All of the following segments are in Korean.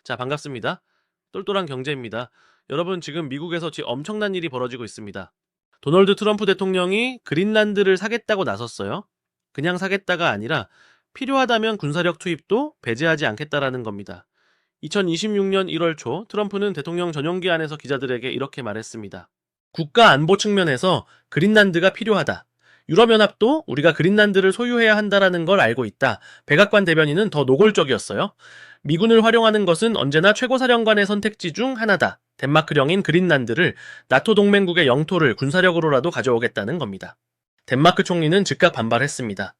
자, 반갑습니다. 똘똘한 경제입니다. 여러분, 지금 미국에서 엄청난 일이 벌어지고 있습니다. 도널드 트럼프 대통령이 그린란드를 사겠다고 나섰어요. 그냥 사겠다가 아니라 필요하다면 군사력 투입도 배제하지 않겠다라는 겁니다. 2026년 1월 초 트럼프는 대통령 전용기안에서 기자들에게 이렇게 말했습니다. 국가 안보 측면에서 그린란드가 필요하다. 유럽연합도 우리가 그린란드를 소유해야 한다라는 걸 알고 있다. 백악관 대변인은 더 노골적이었어요. 미군을 활용하는 것은 언제나 최고사령관의 선택지 중 하나다. 덴마크령인 그린란드를 나토 동맹국의 영토를 군사력으로라도 가져오겠다는 겁니다. 덴마크 총리는 즉각 반발했습니다.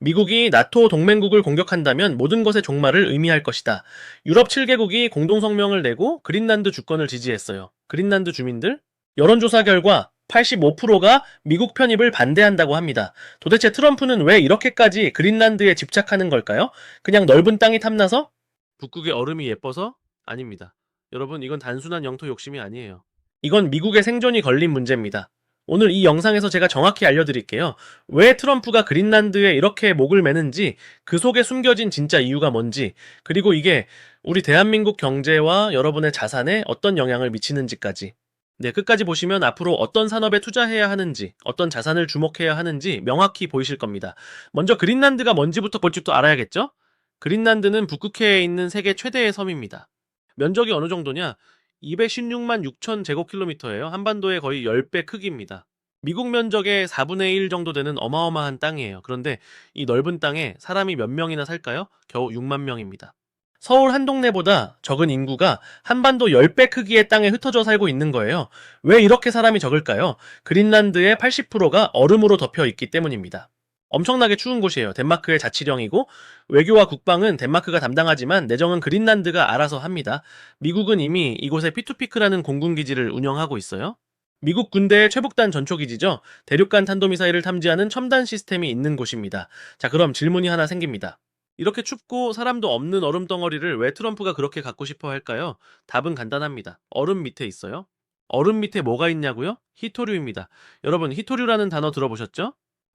미국이 나토 동맹국을 공격한다면 모든 것의 종말을 의미할 것이다. 유럽 7개국이 공동성명을 내고 그린란드 주권을 지지했어요. 그린란드 주민들? 여론조사 결과 85%가 미국 편입을 반대한다고 합니다. 도대체 트럼프는 왜 이렇게까지 그린란드에 집착하는 걸까요? 그냥 넓은 땅이 탐나서? 북극의 얼음이 예뻐서? 아닙니다. 여러분, 이건 단순한 영토 욕심이 아니에요. 이건 미국의 생존이 걸린 문제입니다. 오늘 이 영상에서 제가 정확히 알려드릴게요. 왜 트럼프가 그린란드에 이렇게 목을 매는지, 그 속에 숨겨진 진짜 이유가 뭔지, 그리고 이게 우리 대한민국 경제와 여러분의 자산에 어떤 영향을 미치는지까지. 네, 끝까지 보시면 앞으로 어떤 산업에 투자해야 하는지, 어떤 자산을 주목해야 하는지 명확히 보이실 겁니다. 먼저 그린란드가 뭔지부터 볼지도 알아야겠죠? 그린란드는 북극해에 있는 세계 최대의 섬입니다. 면적이 어느 정도냐? 216만 6천 제곱킬로미터예요. 한반도의 거의 10배 크기입니다. 미국 면적의 4분의 1 정도 되는 어마어마한 땅이에요. 그런데 이 넓은 땅에 사람이 몇 명이나 살까요? 겨우 6만 명입니다. 서울 한 동네보다 적은 인구가 한반도 10배 크기의 땅에 흩어져 살고 있는 거예요. 왜 이렇게 사람이 적을까요? 그린란드의 80%가 얼음으로 덮여 있기 때문입니다. 엄청나게 추운 곳이에요. 덴마크의 자치령이고 외교와 국방은 덴마크가 담당하지만 내정은 그린란드가 알아서 합니다. 미국은 이미 이곳에 피투피크라는 공군기지를 운영하고 있어요. 미국 군대의 최북단 전초기지죠. 대륙간 탄도미사일을 탐지하는 첨단 시스템이 있는 곳입니다. 자, 그럼 질문이 하나 생깁니다. 이렇게 춥고 사람도 없는 얼음 덩어리를 왜 트럼프가 그렇게 갖고 싶어 할까요? 답은 간단합니다. 얼음 밑에 있어요. 얼음 밑에 뭐가 있냐고요? 히토류입니다. 여러분, 히토류라는 단어 들어보셨죠?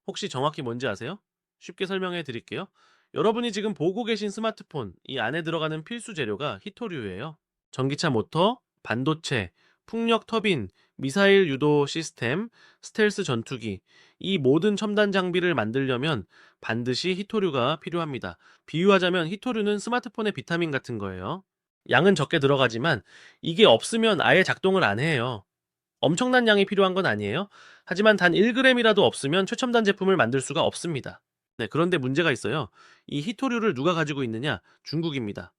혹시 정확히 뭔지 아세요? 쉽게 설명해 드릴게요. 여러분이 지금 보고 계신 스마트폰, 이 안에 들어가는 필수 재료가 히토류예요. 전기차 모터, 반도체, 풍력 터빈, 미사일 유도 시스템, 스텔스 전투기, 이 모든 첨단 장비를 만들려면 반드시 히토류가 필요합니다. 비유하자면 히토류는 스마트폰의 비타민 같은 거예요. 양은 적게 들어가지만 이게 없으면 아예 작동을 안 해요. 엄청난 양이 필요한 건 아니에요. 하지만 단 1g이라도 없으면 최첨단 제품을 만들 수가 없습니다. 네, 그런데 문제가 있어요. 이 히토류를 누가 가지고 있느냐? 중국입니다.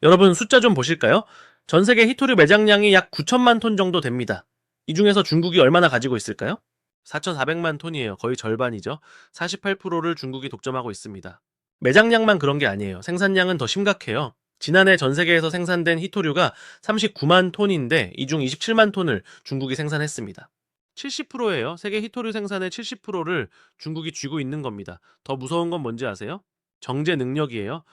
여러분, 숫자 좀 보실까요? 전 세계 히토류 매장량이 약 9천만 톤 정도 됩니다. 이 중에서 중국이 얼마나 가지고 있을까요? 4,400만 톤이에요. 거의 절반이죠. 48%를 중국이 독점하고 있습니다. 매장량만 그런 게 아니에요. 생산량은 더 심각해요. 지난해 전 세계에서 생산된 히토류가 39만 톤인데 이 중 27만 톤을 중국이 생산했습니다. 70%예요. 세계 히토류 생산의 70%를 중국이 쥐고 있는 겁니다. 더 무서운 건 뭔지 아세요? 정제 능력이에요.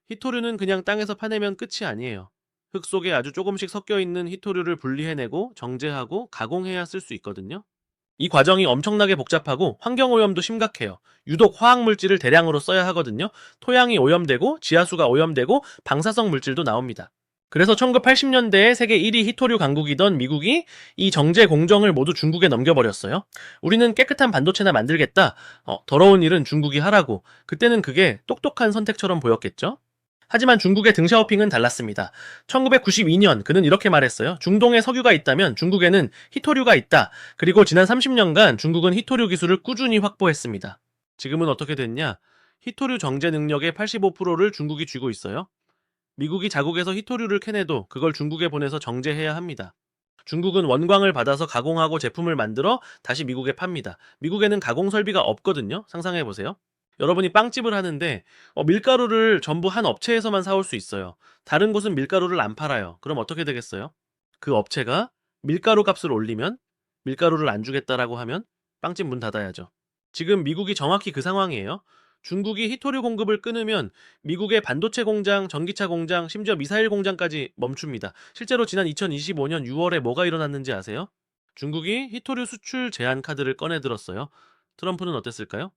히토류는 그냥 땅에서 파내면 끝이 아니에요. 흙 속에 아주 조금씩 섞여 있는 히토류를 분리해내고 정제하고 가공해야 쓸 수 있거든요. 이 과정이 엄청나게 복잡하고 환경오염도 심각해요. 유독 화학물질을 대량으로 써야 하거든요. 토양이 오염되고 지하수가 오염되고 방사성 물질도 나옵니다. 그래서 1980년대에 세계 1위 히토류 강국이던 미국이 이 정제 공정을 모두 중국에 넘겨버렸어요. 우리는 깨끗한 반도체나 만들겠다. 더러운 일은 중국이 하라고. 그때는 그게 똑똑한 선택처럼 보였겠죠? 하지만 중국의 등샤오핑은 달랐습니다. 1992년 그는 이렇게 말했어요. 중동에 석유가 있다면 중국에는 히토류가 있다. 그리고 지난 30년간 중국은 히토류 기술을 꾸준히 확보했습니다. 지금은 어떻게 됐냐? 히토류 정제 능력의 85%를 중국이 쥐고 있어요. 미국이 자국에서 히토류를 캐내도 그걸 중국에 보내서 정제해야 합니다. 중국은 원광을 받아서 가공하고 제품을 만들어 다시 미국에 팝니다. 미국에는 가공 설비가 없거든요. 상상해보세요. 여러분이 빵집을 하는데 밀가루를 전부 한 업체에서만 사올 수 있어요. 다른 곳은 밀가루를 안 팔아요. 그럼 어떻게 되겠어요? 그 업체가 밀가루 값을 올리면, 밀가루를 안 주겠다라고 하면 빵집 문 닫아야죠. 지금 미국이 정확히 그 상황이에요. 중국이 히토류 공급을 끊으면 미국의 반도체 공장, 전기차 공장, 심지어 미사일 공장까지 멈춥니다. 실제로 지난 2025년 6월에 뭐가 일어났는지 아세요? 중국이 히토류 수출 제한 카드를 꺼내 들었어요. 트럼프는 어땠을까요?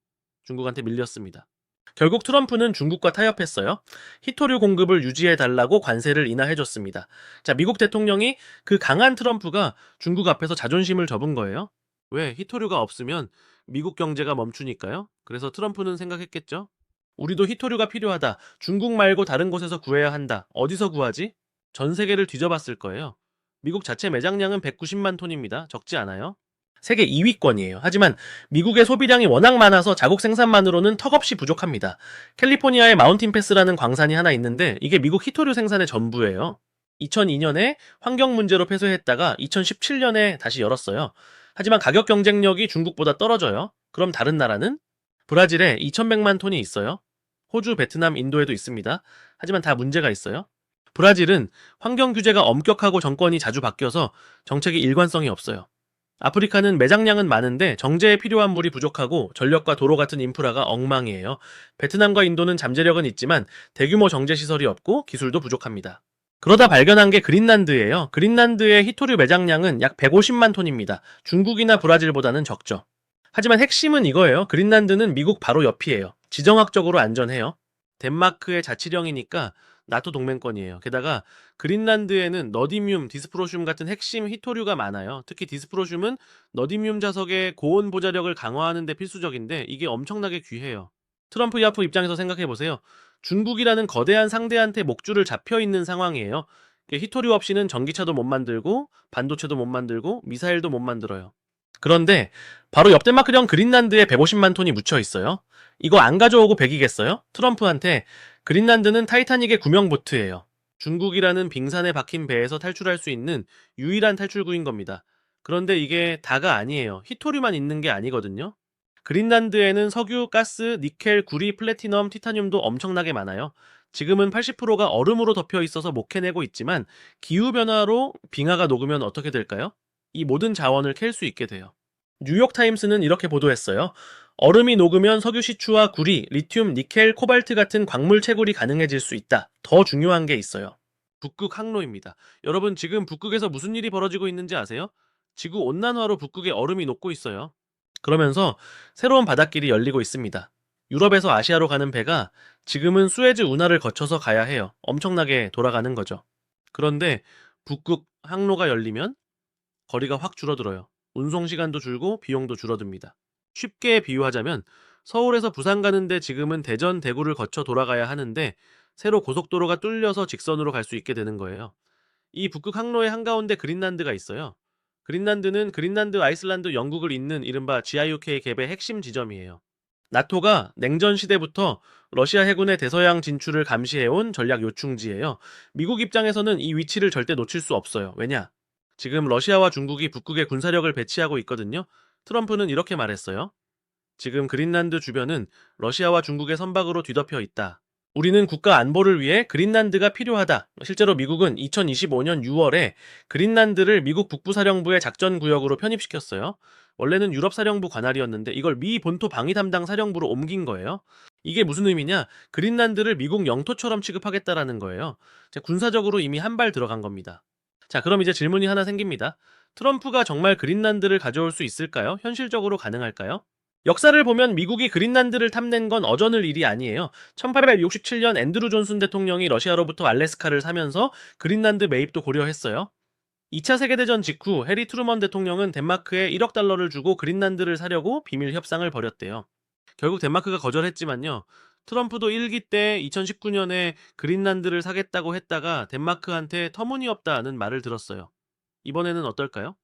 중국한테 밀렸습니다. 결국 트럼프는 중국과 타협했어요. 히토류 공급을 유지해달라고 관세를 인하해줬습니다. 자, 미국 대통령이 그 강한 트럼프가 중국 앞에서 자존심을 접은 거예요. 왜? 히토류가 없으면 미국 경제가 멈추니까요. 그래서 트럼프는 생각했겠죠. 우리도 히토류가 필요하다. 중국 말고 다른 곳에서 구해야 한다. 어디서 구하지? 전 세계를 뒤져봤을 거예요. 미국 자체 매장량은 190만 톤입니다. 적지 않아요? 세계 2위권이에요. 하지만 미국의 소비량이 워낙 많아서 자국 생산만으로는 턱없이 부족합니다. 캘리포니아에 마운틴 패스라는 광산이 하나 있는데 이게 미국 히토류 생산의 전부예요. 2002년에 환경 문제로 폐쇄했다가 2017년에 다시 열었어요. 하지만 가격 경쟁력이 중국보다 떨어져요. 그럼 다른 나라는? 브라질에 2100만 톤이 있어요. 호주, 베트남, 인도에도 있습니다. 하지만 다 문제가 있어요. 브라질은 환경 규제가 엄격하고 정권이 자주 바뀌어서 정책이 일관성이 없어요. 아프리카는 매장량은 많은데 정제에 필요한 물이 부족하고 전력과 도로 같은 인프라가 엉망이에요. 베트남과 인도는 잠재력은 있지만 대규모 정제 시설이 없고 기술도 부족합니다. 그러다 발견한 게 그린란드예요. 그린란드의 히토류 매장량은 약 150만 톤입니다. 중국이나 브라질보다는 적죠. 하지만 핵심은 이거예요. 그린란드는 미국 바로 옆이에요. 지정학적으로 안전해요. 덴마크의 자치령이니까 나토 동맹권이에요. 게다가 그린란드에는 너디뮴, 디스프로슘 같은 핵심 히토류가 많아요. 특히 디스프로슘은 너디뮴 자석의 고온 보자력을 강화하는 데 필수적인데 이게 엄청나게 귀해요. 트럼프 야프 입장에서 생각해보세요. 중국이라는 거대한 상대한테 목줄을 잡혀있는 상황이에요. 히토류 없이는 전기차도 못 만들고 반도체도 못 만들고 미사일도 못 만들어요. 그런데 바로 옆 덴마크령 그린란드에 150만 톤이 묻혀 있어요. 이거 안 가져오고 백이겠어요? 트럼프한테 그린란드는 타이타닉의 구명보트예요. 중국이라는 빙산에 박힌 배에서 탈출할 수 있는 유일한 탈출구인 겁니다. 그런데 이게 다가 아니에요. 히토류만 있는 게 아니거든요. 그린란드에는 석유, 가스, 니켈, 구리, 플래티넘, 티타늄도 엄청나게 많아요. 지금은 80%가 얼음으로 덮여 있어서 못 캐내고 있지만 기후변화로 빙하가 녹으면 어떻게 될까요? 이 모든 자원을 캘 수 있게 돼요. 뉴욕타임스는 이렇게 보도했어요. 얼음이 녹으면 석유 시추와 구리, 리튬, 니켈, 코발트 같은 광물 채굴이 가능해질 수 있다. 더 중요한 게 있어요. 북극 항로입니다. 여러분 지금 북극에서 무슨 일이 벌어지고 있는지 아세요? 지구 온난화로 북극의 얼음이 녹고 있어요. 그러면서 새로운 바닷길이 열리고 있습니다. 유럽에서 아시아로 가는 배가 지금은 수에즈 운하를 거쳐서 가야 해요. 엄청나게 돌아가는 거죠. 그런데 북극 항로가 열리면 거리가 확 줄어들어요. 운송 시간도 줄고 비용도 줄어듭니다. 쉽게 비유하자면 서울에서 부산 가는데 지금은 대전, 대구를 거쳐 돌아가야 하는데 새로 고속도로가 뚫려서 직선으로 갈 수 있게 되는 거예요. 이 북극 항로의 한가운데 그린란드가 있어요. 그린란드는 그린란드, 아이슬란드, 영국을 잇는 이른바 GIUK 갭의 핵심 지점이에요. 나토가 냉전 시대부터 러시아 해군의 대서양 진출을 감시해온 전략 요충지예요. 미국 입장에서는 이 위치를 절대 놓칠 수 없어요. 왜냐? 지금 러시아와 중국이 북극에 군사력을 배치하고 있거든요. 트럼프는 이렇게 말했어요. 지금 그린란드 주변은 러시아와 중국의 선박으로 뒤덮여 있다. 우리는 국가 안보를 위해 그린란드가 필요하다. 실제로 미국은 2025년 6월에 그린란드를 미국 북부사령부의 작전구역으로 편입시켰어요. 원래는 유럽사령부 관할이었는데 이걸 미 본토 방위 담당 사령부로 옮긴 거예요. 이게 무슨 의미냐? 그린란드를 미국 영토처럼 취급하겠다라는 거예요. 군사적으로 이미 한 발 들어간 겁니다. 자, 그럼 이제 질문이 하나 생깁니다. 트럼프가 정말 그린란드를 가져올 수 있을까요? 현실적으로 가능할까요? 역사를 보면 미국이 그린란드를 탐낸 건 어저늘 일이 아니에요. 1867년 앤드루 존슨 대통령이 러시아로부터 알래스카를 사면서 그린란드 매입도 고려했어요. 2차 세계대전 직후 해리 트루먼 대통령은 덴마크에 1억 달러를 주고 그린란드를 사려고 비밀 협상을 벌였대요. 결국 덴마크가 거절했지만요. 트럼프도 1기 때 2019년에 그린란드를 사겠다고 했다가 덴마크한테 터무니없다는 말을 들었어요. 이번에는 어떨까요?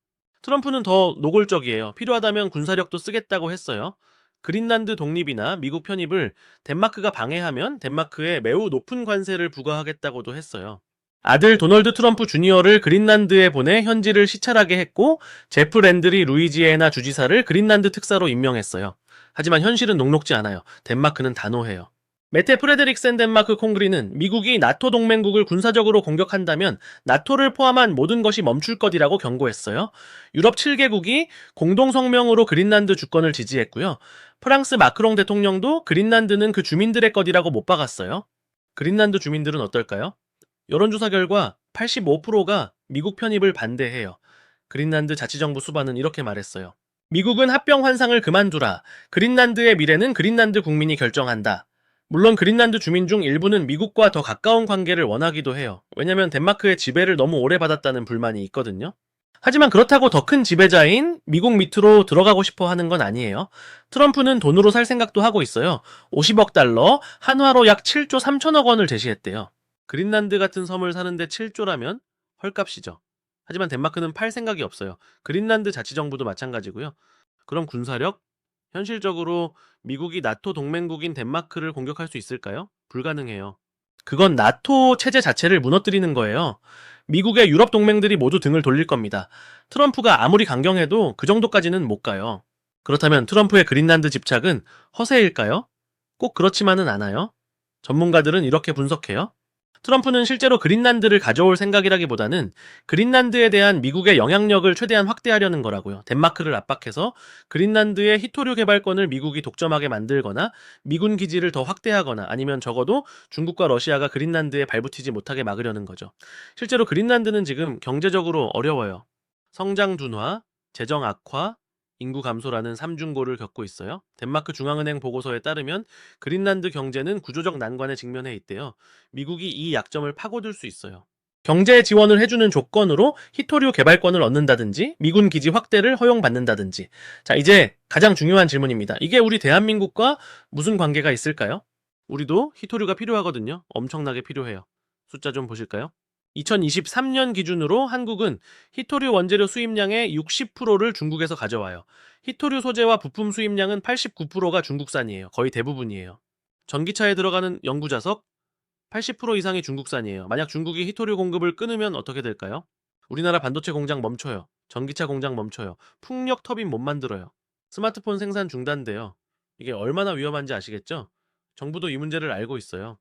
트럼프는 더 노골적이에요. 필요하다면 군사력도 쓰겠다고 했어요. 그린란드 독립이나 미국 편입을 덴마크가 방해하면 덴마크에 매우 높은 관세를 부과하겠다고도 했어요. 아들 도널드 트럼프 주니어를 그린란드에 보내 현지를 시찰하게 했고 제프 랜드리 루이지애나 주지사를 그린란드 특사로 임명했어요. 하지만 현실은 녹록지 않아요. 덴마크는 단호해요. 메테 프레데릭센 덴마크 콩그리는 미국이 나토 동맹국을 군사적으로 공격한다면 나토를 포함한 모든 것이 멈출 것이라고 경고했어요. 유럽 7개국이 공동성명으로 그린란드 주권을 지지했고요. 프랑스 마크롱 대통령도 그린란드는 그 주민들의 것이라고 못 박았어요. 그린란드 주민들은 어떨까요? 여론조사 결과 85%가 미국 편입을 반대해요. 그린란드 자치정부 수반은 이렇게 말했어요. 미국은 합병 환상을 그만두라. 그린란드의 미래는 그린란드 국민이 결정한다. 물론 그린란드 주민 중 일부는 미국과 더 가까운 관계를 원하기도 해요. 왜냐면 덴마크의 지배를 너무 오래 받았다는 불만이 있거든요. 하지만 그렇다고 더 큰 지배자인 미국 밑으로 들어가고 싶어 하는 건 아니에요. 트럼프는 돈으로 살 생각도 하고 있어요. 50억 달러, 한화로 약 7조 3천억 원을 제시했대요. 그린란드 같은 섬을 사는데 7조라면 헐값이죠. 하지만 덴마크는 팔 생각이 없어요. 그린란드 자치정부도 마찬가지고요. 그럼 군사력? 현실적으로 미국이 나토 동맹국인 덴마크를 공격할 수 있을까요? 불가능해요. 그건 나토 체제 자체를 무너뜨리는 거예요. 미국의 유럽 동맹들이 모두 등을 돌릴 겁니다. 트럼프가 아무리 강경해도 그 정도까지는 못 가요. 그렇다면 트럼프의 그린란드 집착은 허세일까요? 꼭 그렇지만은 않아요. 전문가들은 이렇게 분석해요. 트럼프는 실제로 그린란드를 가져올 생각이라기보다는 그린란드에 대한 미국의 영향력을 최대한 확대하려는 거라고요. 덴마크를 압박해서 그린란드의 히토류 개발권을 미국이 독점하게 만들거나 미군 기지를 더 확대하거나 아니면 적어도 중국과 러시아가 그린란드에 발붙이지 못하게 막으려는 거죠. 실제로 그린란드는 지금 경제적으로 어려워요. 성장 둔화, 재정 악화, 인구 감소라는 삼중고를 겪고 있어요. 덴마크 중앙은행 보고서에 따르면 그린란드 경제는 구조적 난관에 직면해 있대요. 미국이 이 약점을 파고들 수 있어요. 경제 지원을 해주는 조건으로 히토류 개발권을 얻는다든지 미군 기지 확대를 허용받는다든지. 자, 이제 가장 중요한 질문입니다. 이게 우리 대한민국과 무슨 관계가 있을까요? 우리도 히토류가 필요하거든요. 엄청나게 필요해요. 숫자 좀 보실까요? 2023년 기준으로 한국은 히토류 원재료 수입량의 60%를 중국에서 가져와요. 히토류 소재와 부품 수입량은 89%가 중국산이에요. 거의 대부분이에요. 전기차에 들어가는 연구자석 80% 이상이 중국산이에요. 만약 중국이 히토류 공급을 끊으면 어떻게 될까요? 우리나라 반도체 공장 멈춰요. 전기차 공장 멈춰요. 풍력 터빈 못 만들어요. 스마트폰 생산 중단돼요. 이게 얼마나 위험한지 아시겠죠? 정부도 이 문제를 알고 있어요.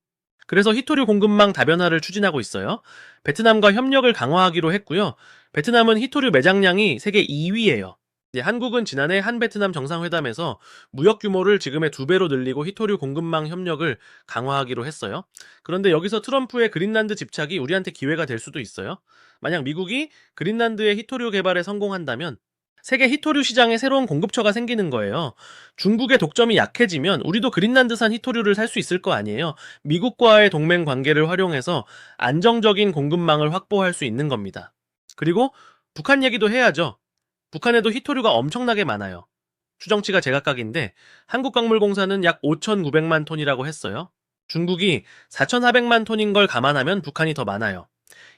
그래서 히토류 공급망 다변화를 추진하고 있어요. 베트남과 협력을 강화하기로 했고요. 베트남은 히토류 매장량이 세계 2위예요. 한국은 지난해 한베트남 정상회담에서 무역 규모를 지금의 2배로 늘리고 히토류 공급망 협력을 강화하기로 했어요. 그런데 여기서 트럼프의 그린란드 집착이 우리한테 기회가 될 수도 있어요. 만약 미국이 그린란드의 히토류 개발에 성공한다면 세계 히토류 시장에 새로운 공급처가 생기는 거예요. 중국의 독점이 약해지면 우리도 그린란드산 히토류를 살 수 있을 거 아니에요. 미국과의 동맹 관계를 활용해서 안정적인 공급망을 확보할 수 있는 겁니다. 그리고 북한 얘기도 해야죠. 북한에도 히토류가 엄청나게 많아요. 추정치가 제각각인데 한국광물공사는 약 5,900만 톤이라고 했어요. 중국이 4,400만 톤인 걸 감안하면 북한이 더 많아요.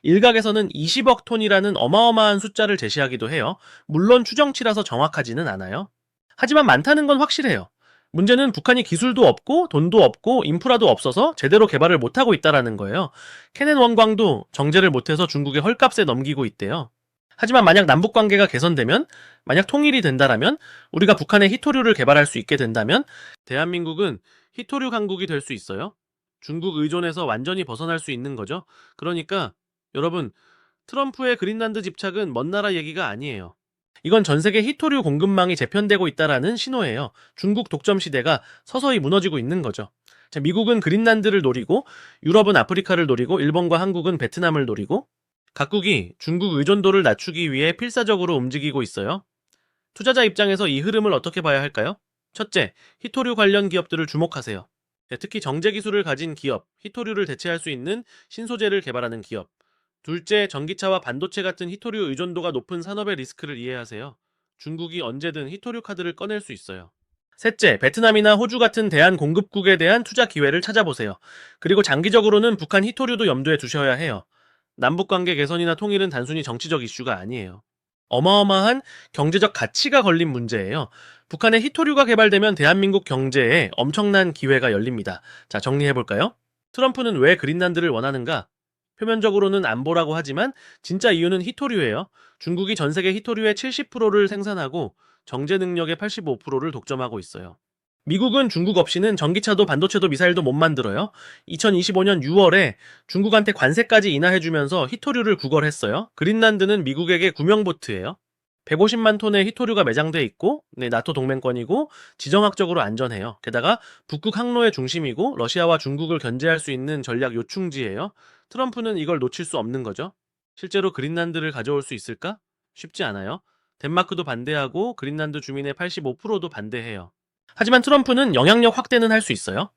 일각에서는 20억 톤이라는 어마어마한 숫자를 제시하기도 해요. 물론 추정치라서 정확하지는 않아요. 하지만 많다는 건 확실해요. 문제는 북한이 기술도 없고 돈도 없고 인프라도 없어서 제대로 개발을 못하고 있다는 거예요. 캐넨 원광도 정제를 못해서 중국의 헐값에 넘기고 있대요. 하지만 만약 남북 관계가 개선되면, 만약 통일이 된다라면, 우리가 북한의 히토류를 개발할 수 있게 된다면 대한민국은 히토류 강국이 될 수 있어요. 중국 의존에서 완전히 벗어날 수 있는 거죠. 그러니까 여러분, 트럼프의 그린란드 집착은 먼 나라 얘기가 아니에요. 이건 전 세계 히토류 공급망이 재편되고 있다라는 신호예요. 중국 독점 시대가 서서히 무너지고 있는 거죠. 자, 미국은 그린란드를 노리고, 유럽은 아프리카를 노리고, 일본과 한국은 베트남을 노리고, 각국이 중국 의존도를 낮추기 위해 필사적으로 움직이고 있어요. 투자자 입장에서 이 흐름을 어떻게 봐야 할까요? 첫째, 히토류 관련 기업들을 주목하세요. 특히 정제 기술을 가진 기업, 히토류를 대체할 수 있는 신소재를 개발하는 기업. 둘째, 전기차와 반도체 같은 히토류 의존도가 높은 산업의 리스크를 이해하세요. 중국이 언제든 히토류 카드를 꺼낼 수 있어요. 셋째, 베트남이나 호주 같은 대한 공급국에 대한 투자 기회를 찾아보세요. 그리고 장기적으로는 북한 히토류도 염두에 두셔야 해요. 남북관계 개선이나 통일은 단순히 정치적 이슈가 아니에요. 어마어마한 경제적 가치가 걸린 문제예요. 북한의 히토류가 개발되면 대한민국 경제에 엄청난 기회가 열립니다. 자, 정리해볼까요? 트럼프는 왜 그린란드를 원하는가? 표면적으로는 안보라고 하지만 진짜 이유는 히토류예요. 중국이 전 세계 히토류의 70%를 생산하고 정제 능력의 85%를 독점하고 있어요. 미국은 중국 없이는 전기차도 반도체도 미사일도 못 만들어요. 2025년 6월에 중국한테 관세까지 인하해주면서 히토류를 구걸했어요. 그린란드는 미국에게 구명보트예요. 150만 톤의 히토류가 매장돼 있고, 나토 동맹권이고, 지정학적으로 안전해요. 게다가 북극 항로의 중심이고, 러시아와 중국을 견제할 수 있는 전략 요충지예요. 트럼프는 이걸 놓칠 수 없는 거죠. 실제로 그린란드를 가져올 수 있을까? 쉽지 않아요. 덴마크도 반대하고, 그린란드 주민의 85%도 반대해요. 하지만 트럼프는 영향력 확대는 할 수 있어요.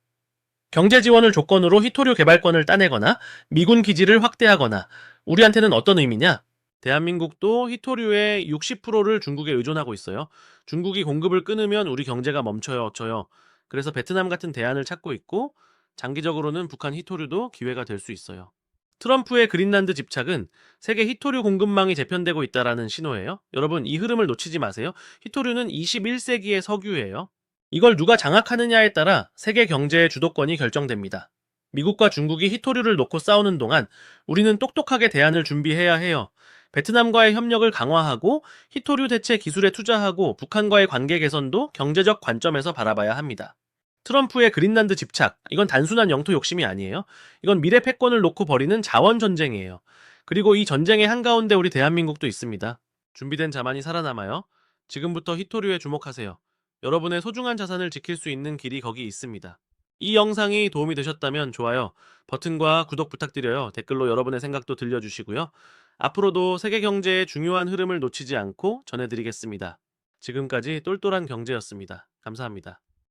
경제 지원을 조건으로 히토류 개발권을 따내거나 미군 기지를 확대하거나 우리한테는 어떤 의미냐? 대한민국도 히토류의 60%를 중국에 의존하고 있어요. 중국이 공급을 끊으면 우리 경제가 멈춰요, 어쳐요. 그래서 베트남 같은 대안을 찾고 있고 장기적으로는 북한 히토류도 기회가 될 수 있어요. 트럼프의 그린란드 집착은 세계 히토류 공급망이 재편되고 있다라는 신호예요. 여러분, 이 흐름을 놓치지 마세요. 히토류는 21세기의 석유예요. 이걸 누가 장악하느냐에 따라 세계 경제의 주도권이 결정됩니다. 미국과 중국이 히토류를 놓고 싸우는 동안 우리는 똑똑하게 대안을 준비해야 해요. 베트남과의 협력을 강화하고 히토류 대체 기술에 투자하고 북한과의 관계 개선도 경제적 관점에서 바라봐야 합니다. 트럼프의 그린란드 집착, 이건 단순한 영토 욕심이 아니에요. 이건 미래 패권을 놓고 벌이는 자원 전쟁이에요. 그리고 이 전쟁의 한가운데 우리 대한민국도 있습니다. 준비된 자만이 살아남아요. 지금부터 히토류에 주목하세요. 여러분의 소중한 자산을 지킬 수 있는 길이 거기 있습니다. 이 영상이 도움이 되셨다면 좋아요, 버튼과 구독 부탁드려요. 댓글로 여러분의 생각도 들려주시고요. 앞으로도 세계 경제의 중요한 흐름을 놓치지 않고 전해드리겠습니다. 지금까지 똘똘한 경제였습니다. 감사합니다.